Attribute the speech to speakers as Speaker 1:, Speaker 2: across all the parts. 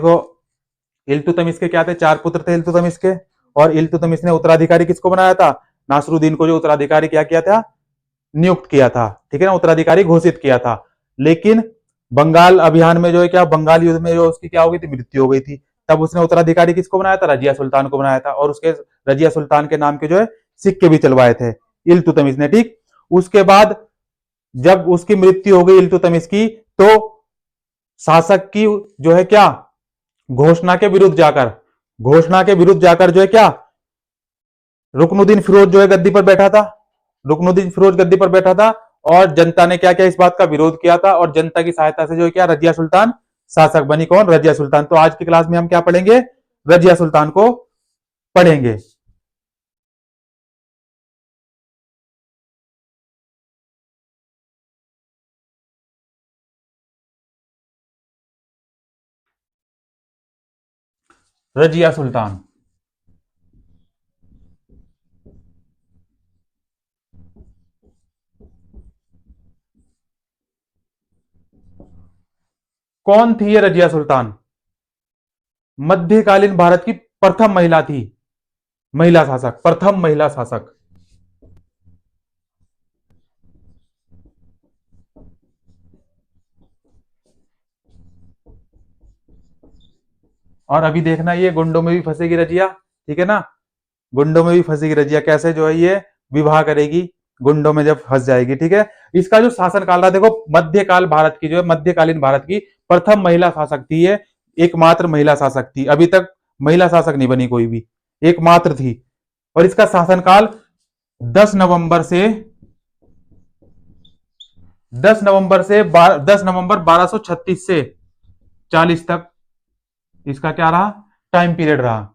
Speaker 1: देखो इल्तुतमिश के क्या थे, 4 पुत्र थे इल्तुतमिश के, और इल्तुतमिश ने उत्तराधिकारी किसको बनाया था, नासरुद्दीन को जो उत्तराधिकारी क्या किया था, नियुक्त किया था, ठीक है ना, उत्तराधिकारी घोषित किया था। लेकिन बंगाल अभियान में जो है क्या, बंगाल युद्ध में जो उसकी क्या हो गई थी, मृत्यु हो गई थी। तब उसने उत्तराधिकारी किसको बनाया था, रजिया सुल्तान को बनाया था, और उसके रजिया सुल्तान के नाम के जो है सिक्के भी चलवाए थे इल्तुतमिश ने, ठीक। उसके बाद जब उसकी मृत्यु हो गई इल्तुतमिश की, तो शासक की जो है क्या, घोषणा के विरुद्ध जाकर जो है क्या, रुकनुद्दीन फिरोज जो है गद्दी पर बैठा था, रुकनुद्दीन फिरोज गद्दी पर बैठा था, और जनता ने क्या क्या इस बात का विरोध किया था, और जनता की सहायता से जो है क्या, रजिया सुल्तान शासक बनी। कौन, रजिया सुल्तान। तो आज की क्लास में हम क्या पढ़ेंगे, रजिया सुल्तान को पढ़ेंगे। रजिया सुल्तान, कौन थी ये रजिया सुल्तान, मध्यकालीन भारत की प्रथम महिला थी, महिला शासक, प्रथम महिला शासक। और अभी देखना ये गुंडों में भी फंसेगी रजिया, ठीक है ना, गुंडों में भी फंसेगी रजिया, कैसे जो है ये विवाह करेगी गुंडों में जब फंस जाएगी, ठीक है। इसका जो शासन काल रहा, देखो मध्यकाल भारत की जो है, मध्यकालीन भारत की प्रथम महिला शासक थी ये, एकमात्र महिला शासक थी, अभी तक महिला शासक नहीं बनी कोई भी, एकमात्र थी। और इसका शासनकाल 10 नवंबर से 10 नवंबर 1236 से 40 तक इसका क्या रहा, टाइम पीरियड रहा।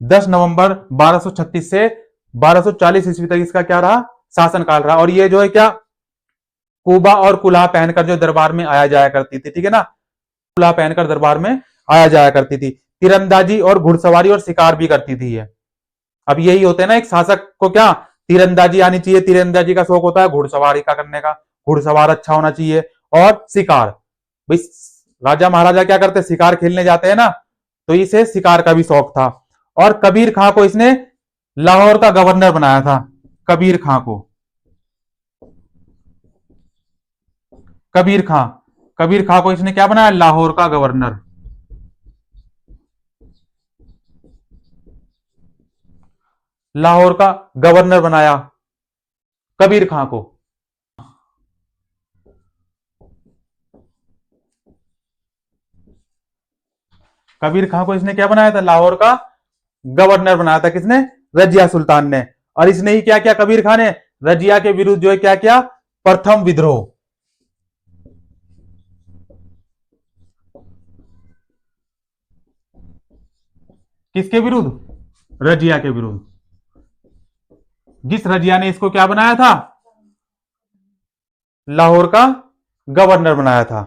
Speaker 1: 10 नवंबर 1236 से 1240 ईस्वी तक इसका क्या रहा, शासनकाल रहा। और ये जो है क्या, कुबा और कुल्हा पहनकर जो दरबार में आया जाया करती थी, ठीक है ना, कुल्हा पहनकर दरबार में आया जाया करती थी। तीरंदाजी और घुड़सवारी और शिकार भी करती थी ये। अब यही होते हैं ना, एक शासक को क्या तीरंदाजी आनी चाहिए, तीरंदाजी का शौक होता है, घुड़सवारी का करने का, घुड़सवार अच्छा होना चाहिए, और शिकार, भाई राजा महाराजा क्या करते, शिकार खेलने जाते हैं ना, तो इसे शिकार का भी शौक था। और कबीर खां को इसने लाहौर का गवर्नर बनाया था, कबीर खां को, कबीर खां को इसने क्या बनाया, लाहौर का गवर्नर, लाहौर का गवर्नर बनाया कबीर खां को। कबीर खां को इसने क्या बनाया था, लाहौर का गवर्नर बनाया था, किसने, रजिया सुल्तान ने। और इसने ही क्या किया, कबीर खां ने रजिया के विरुद्ध जो है क्या किया, प्रथम विद्रोह, किसके विरुद्ध, रजिया के विरुद्ध। जिस रजिया ने इसको क्या बनाया था, लाहौर का गवर्नर बनाया था।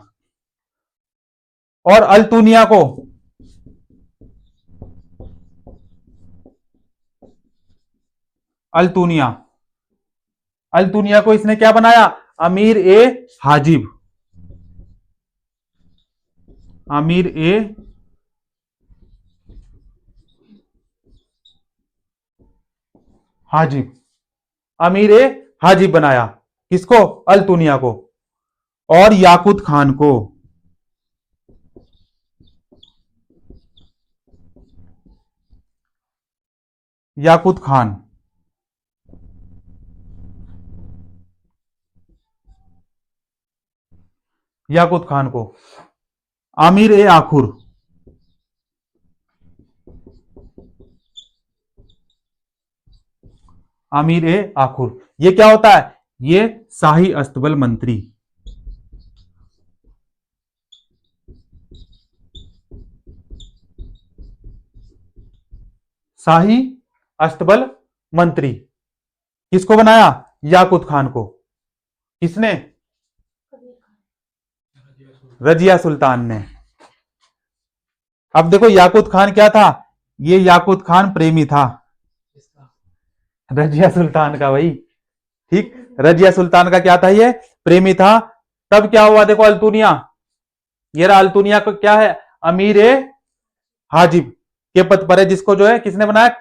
Speaker 1: और अल्तुनिया को, अल्तुनिया, अल्तुनिया को इसने क्या बनाया, अमीर ए हाजिब, अमीर ए हाजिब, अमीर ए हाजिब बनाया, किसको, अल्तुनिया को। और याकूत खान को, याकूत खान, याकूत खान को, आमिर ए आखुर, आमिर ए आखुर, ये क्या होता है, ये शाही अस्तबल मंत्री, शाही अस्तबल मंत्री, किसको बनाया, याकूत खान को, किसने, रजिया सुल्तान ने। अब देखो याकूत खान क्या था, ये याकूत खान प्रेमी था रजिया सुल्तान का, भाई ठीक, रजिया सुल्तान का क्या था, ये प्रेमी था। तब क्या हुआ, देखो अल्तुनिया, ये रहा अल्तुनिया को क्या है, अमीर ए हाजिब के पद पर है, जिसको जो है किसने बनाया,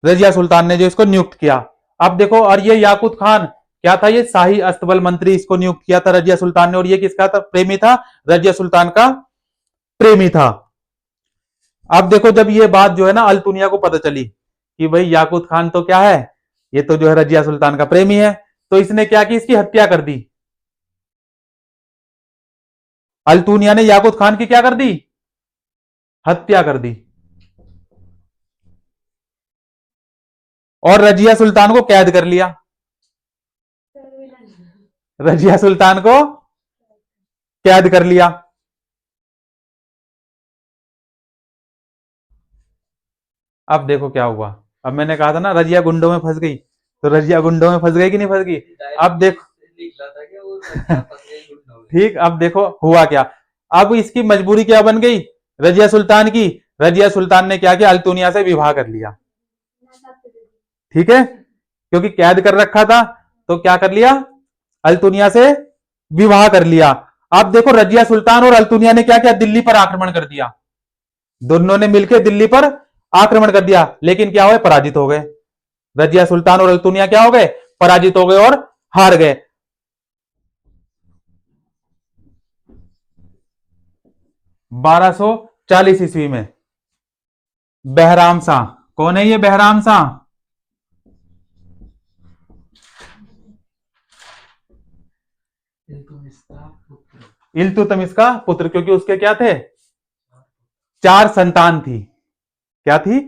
Speaker 1: रजिया सुल्तान ने जो इसको नियुक्त किया। अब देखो, और ये याकूत खान क्या था, ये शाही अस्तबल मंत्री, इसको नियुक्त किया था रजिया सुल्तान ने, और ये किसका था, प्रेमी था, रजिया सुल्तान का प्रेमी था। अब देखो, जब ये बात जो है ना अल्तुनिया को पता चली कि भाई याकूत खान तो क्या है, ये तो जो है रजिया सुल्तान का प्रेमी है, तो इसने क्या की, इसकी हत्या कर दी। अल्तुनिया ने याकूत खान की क्या कर दी, हत्या कर दी, और रजिया सुल्तान को कैद कर लिया। रजिया सुल्तान को कैद कर लिया। अब देखो क्या हुआ, अब मैंने कहा था ना रजिया गुंडों में फंस गई, तो रजिया गुंडों में फंस गई कि नहीं फंस गई। अब देखो ठीक, अब देखो हुआ क्या। अब इसकी मजबूरी क्या बन गई रजिया सुल्तान की, रजिया सुल्तान ने क्या किया, अल्तुनिया से विवाह कर लिया। ठीक है, क्योंकि कैद कर रखा था, तो क्या कर लिया, अल्तुनिया से विवाह कर लिया। अब देखो रजिया सुल्तान और अल्तुनिया ने क्या किया, दिल्ली पर आक्रमण कर दिया। दोनों ने मिलकर दिल्ली पर आक्रमण कर दिया, लेकिन क्या हुए, पराजित हो गए। रजिया सुल्तान और अल्तुनिया क्या हो गए, पराजित हो गए और हार गए। 1240 ईस्वी में बहराम शाह, कौन है ये बहराम शाह, इल्तुतमिश का पुत्र, क्योंकि उसके क्या थे, 4 संतान थी। क्या थी,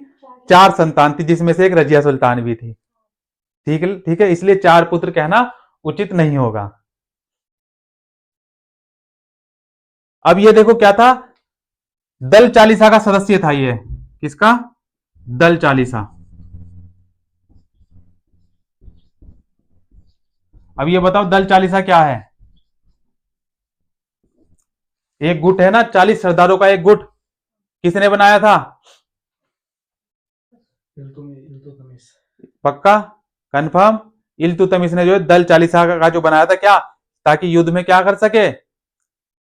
Speaker 1: 4 संतान थी, जिसमें से एक रजिया सुल्तान भी थी। ठीक है, ठीक है, इसलिए 4 पुत्र कहना उचित नहीं होगा। अब ये देखो क्या था, दल चालीसा का सदस्य था ये, किसका, दल चालीसा। अब ये बताओ दल चालीसा क्या है, एक गुट है ना, 40 सरदारों का एक गुट, किसने बनाया था, पक्का कंफर्म, इल्तुतमिश ने जो है दल चालीसा का जो बनाया था, क्या, ताकि युद्ध में क्या कर सके,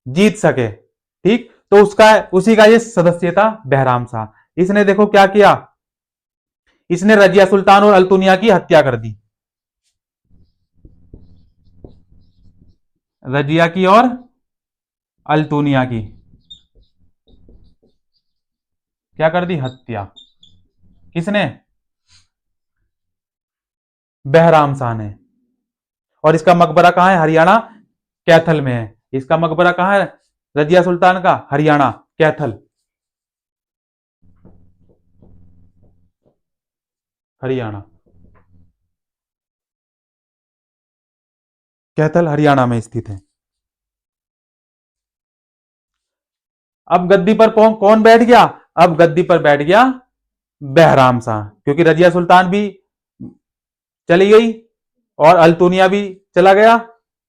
Speaker 1: जीत सके। ठीक, तो उसका उसी का ये सदस्य था बहराम शाह। इसने देखो क्या किया, इसने रजिया सुल्तान और अल्तुनिया की हत्या कर दी, रजिया की और अल्तुनिया की क्या कर दी, हत्या। किसने, बहराम शाह ने। और इसका मकबरा कहां है, हरियाणा कैथल में है। इसका मकबरा कहां है, रजिया सुल्तान का, हरियाणा कैथल, हरियाणा, कैथल हरियाणा में स्थित है। अब गद्दी पर कौन बैठ गया, अब गद्दी पर बैठ गया बहराम शाह, क्योंकि रजिया सुल्तान भी चली गई और अल्तुनिया भी चला गया,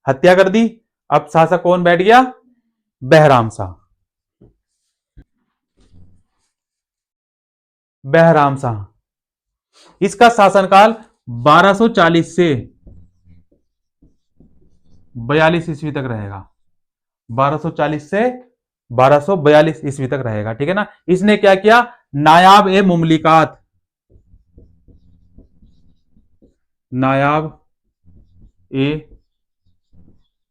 Speaker 1: हत्या कर दी। अब शासक कौन बैठ गया, बहराम शाह। बहराम शाह, इसका शासनकाल 1240 से 42 ईस्वी तक रहेगा, 1240 से 1242 ईस्वी तक रहेगा। ठीक है ना। इसने क्या किया, नायाब ए मुमलिकात, नायाब ए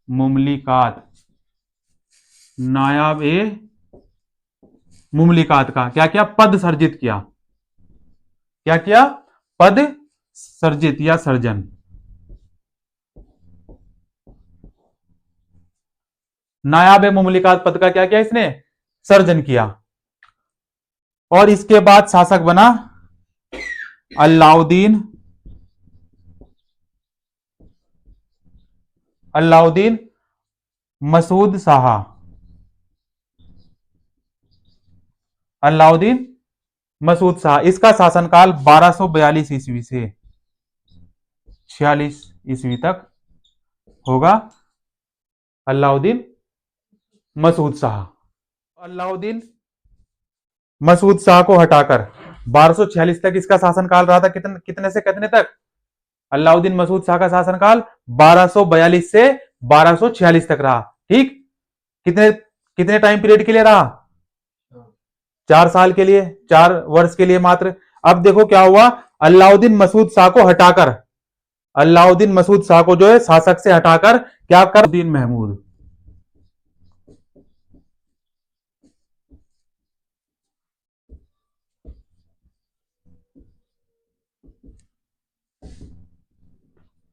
Speaker 1: मुमलिकात, नायाब ए मुमलिकात का क्या किया, पद सर्जित किया। क्या किया, पद सर्जित या सर्जन। नायाब ए मुमलिकात पद का क्या किया, इसने सर्जन किया। और इसके बाद शासक बना अलाउद्दीन, अलाउद्दीन मसूद शाह, अलाउद्दीन मसूद शाह। इसका शासनकाल 1242 ईस्वी से 46 ईस्वी तक होगा। अलाउद्दीन मसूद शाह, अलाउद्दीन मसूद शाह को हटाकर 1246 तक इसका शासनकाल रहा था। कितने से कितने तक, अलाउद्दीन मसूद शाह का शासनकाल 1242 से 1246 तक रहा। ठीक, कितने कितने टाइम पीरियड के लिए रहा, 4 साल के लिए, 4 वर्ष के लिए मात्र। अब देखो क्या हुआ, अलाउद्दीन मसूद शाह को हटाकर, अलाउद्दीन मसूद शाह को जो है शासक से हटाकर क्या कर, उद्दीन महमूद,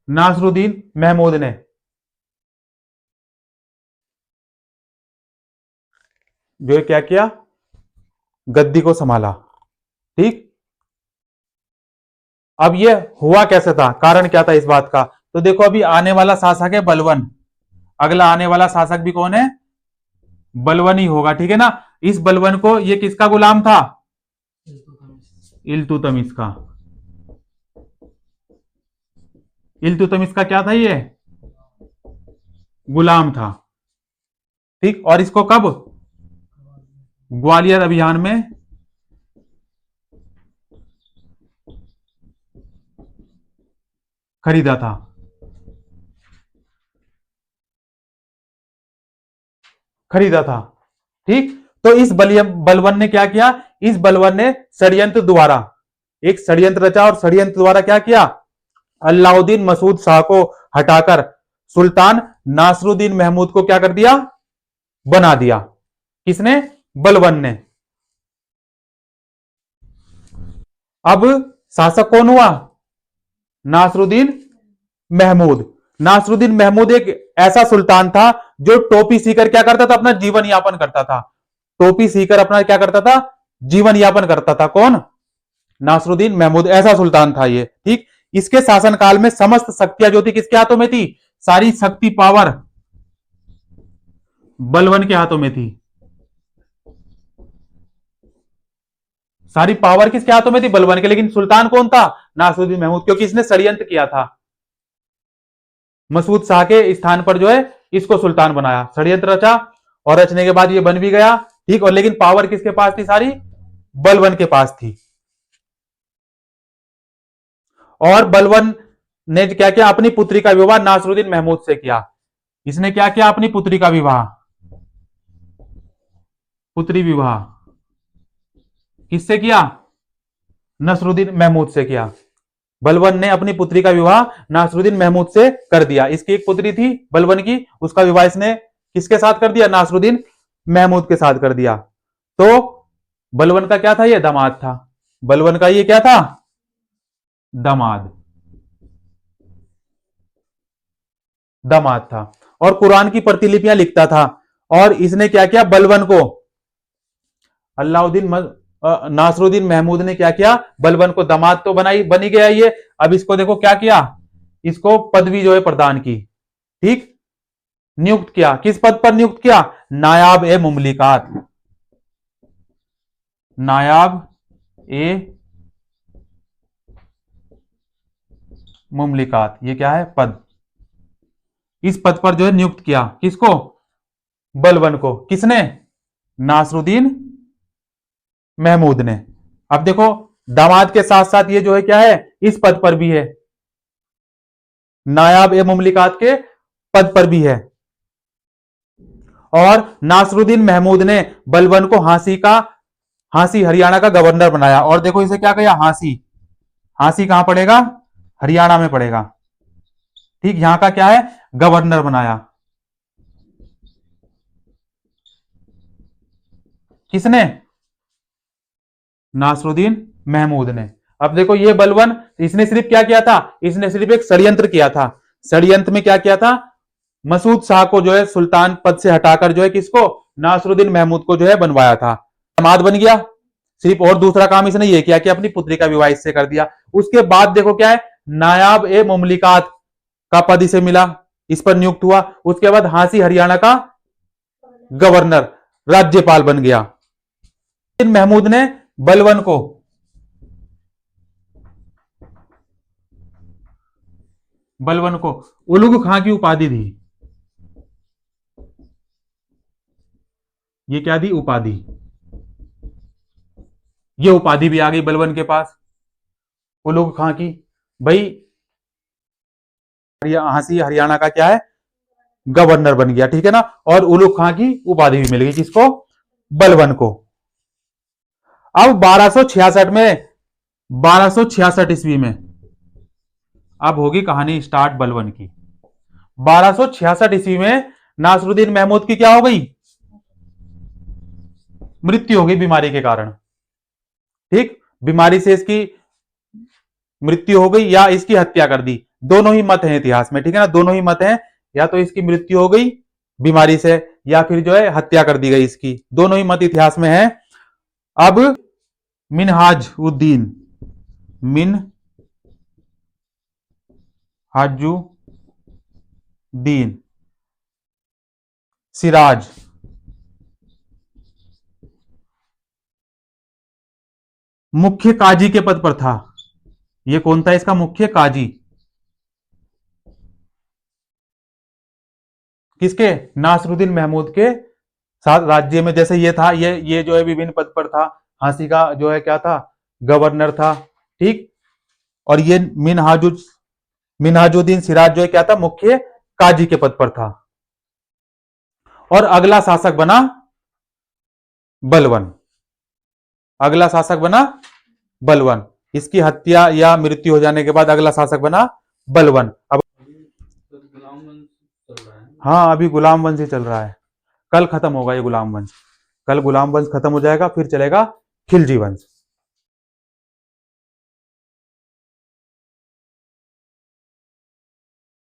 Speaker 1: नासरुद्दीन महमूद ने जो है क्या किया, गद्दी को संभाला। ठीक, अब ये हुआ कैसे था, कारण क्या था इस बात का, तो देखो अभी आने वाला शासक है बलवन, अगला आने वाला शासक भी कौन है, बलवन ही होगा। ठीक है ना, इस बलवन को ये किसका गुलाम था, इल्तुतमिश का। इल्तुतमिश का क्या था, ये गुलाम था। ठीक, और इसको कब, ग्वालियर अभियान में खरीदा था। खरीदा था। ठीक, तो इस बलवन ने क्या किया, इस बलवन ने षड्यंत्र द्वारा, एक षड्यंत्र रचा और षड्यंत्र द्वारा क्या किया, अलाउद्दीन मसूद शाह को हटाकर सुल्तान नासरुद्दीन महमूद को क्या कर दिया, बना दिया। किसने, बलवन ने। अब शासक कौन हुआ, नासरुद्दीन महमूद। नासरुद्दीन महमूद एक ऐसा सुल्तान था जो टोपी सीकर क्या करता था, अपना जीवन यापन करता था। टोपी सीकर अपना क्या करता था, जीवन यापन करता था। कौन, नासरुद्दीन महमूद, ऐसा सुल्तान था ये। ठीक, इसके शासनकाल में समस्त शक्तियां जो थी किसके हाथों में थी, सारी शक्ति पावर बलवन के हाथों में थी। सारी पावर किसके हाथों में थी, बलवन के। लेकिन सुल्तान कौन था, नासरुद्दीन महमूद, क्योंकि इसने षड्यंत्र किया था, मसूद शाह के स्थान पर जो है इसको सुल्तान बनाया, षड्यंत्र रचा और रचने के बाद ये बन भी गया। ठीक, और लेकिन पावर किसके पास थी, सारी बलवन के पास थी। और बलवन ने क्या किया, अपनी पुत्री का विवाह नासरुद्दीन महमूद से किया। इसने क्या किया, अपनी पुत्री का विवाह, पुत्री विवाह किससे किया, नसरुद्दीन महमूद से किया। बलवन ने अपनी पुत्री का विवाह नासरुद्दीन महमूद से कर दिया। इसकी एक पुत्री थी बलवन की, उसका विवाह इसने किसके साथ कर दिया, नासरुद्दीन महमूद के साथ कर दिया। तो बलवन का क्या था, ये दामाद था। बलवन का ये क्या था, दामाद, दामाद था। और कुरान की प्रतिलिपियां लिखता था। और इसने क्या किया, बलवन को, अलाउद्दीन नासरुद्दीन महमूद ने क्या किया, बलवन को दामाद तो बनी गया ये। अब इसको देखो क्या किया, इसको पदवी जो है प्रदान की। ठीक, नियुक्त किया, किस पद पर नियुक्त किया, नायाब ए मुमलिकात, नायाब ए मुमलिकात, ये क्या है, पद। इस पद पर जो है नियुक्त किया, किसको, बलवन को। किसने, नासरुद्दीन महमूद ने। अब देखो दामाद के साथ साथ ये जो है क्या है, इस पद पर भी है, नायाब ए मुमलिकात के पद पर भी है। और नासरुद्दीन महमूद ने बलवन को हांसी हरियाणा का गवर्नर बनाया। और देखो इसे क्या कहा, हांसी कहां पड़ेगा, हरियाणा में पड़ेगा। ठीक, यहां का क्या है, गवर्नर बनाया। किसने, नासरुद्दीन महमूद ने। अब देखो ये बलवन, इसने सिर्फ क्या किया था, इसने सिर्फ एक षड्यंत्र किया था। षड्यंत्र में क्या किया था, मसूद शाह को जो है सुल्तान पद से हटाकर जो है किसको, नासरुद्दीन महमूद को जो है बनवाया था, दामाद बन गया सिर्फ। और दूसरा काम इसने ये किया कि अपनी पुत्री का विवाह इससे कर दिया। उसके बाद देखो क्या है, नायाब ए मुमलिकात का पद इसे मिला, इस पर नियुक्त हुआ। उसके बाद हांसी हरियाणा का गवर्नर, राज्यपाल बन गया। महमूद ने बलवन को उलुग खां की उपाधि दी। ये क्या दी, उपाधि। ये उपाधि भी आ गई बलवन के पास, उलुग खां की। भाई हांसी हरियाणा का क्या है, गवर्नर बन गया। ठीक है ना, और उलुग खां की उपाधि भी मिल गई, किसको, बलवन को। अब 1266 ईस्वी में अब होगी कहानी स्टार्ट बलवन की। 1266 ईस्वी में नासरुद्दीन महमूद की क्या हो गई, मृत्यु हो गई बीमारी के कारण। ठीक, बीमारी से इसकी मृत्यु हो गई या इसकी हत्या कर दी, दोनों ही मत हैं इतिहास में, ठीक है ना, दोनों ही मत हैं, या तो इसकी मृत्यु हो गई बीमारी से या फिर जो है हत्या कर दी गई इसकी, दोनों ही मत इतिहास में है। अब मिनहाजुद्दीन सिराज मुख्य काजी के पद पर था। ये कौन था इसका मुख्य काजी, किसके, नासरुद्दीन महमूद के साथ राज्य में। जैसे ये था, ये जो है विभिन्न पद पर था, झांसी का जो है क्या था, गवर्नर था। ठीक, और ये मिनहाजुद्दीन सिराज जो है क्या था, मुख्य काजी के पद पर था। और अगला शासक बना बलवन, अगला शासक बना बलवन। इसकी हत्या या मृत्यु हो जाने के बाद अगला शासक बना बलवन। अब हाँ, अभी गुलाम वंश ही चल रहा है, कल खत्म होगा ये गुलाम वंश, कल गुलाम वंश खत्म हो जाएगा, फिर चलेगा खिलजी वंश।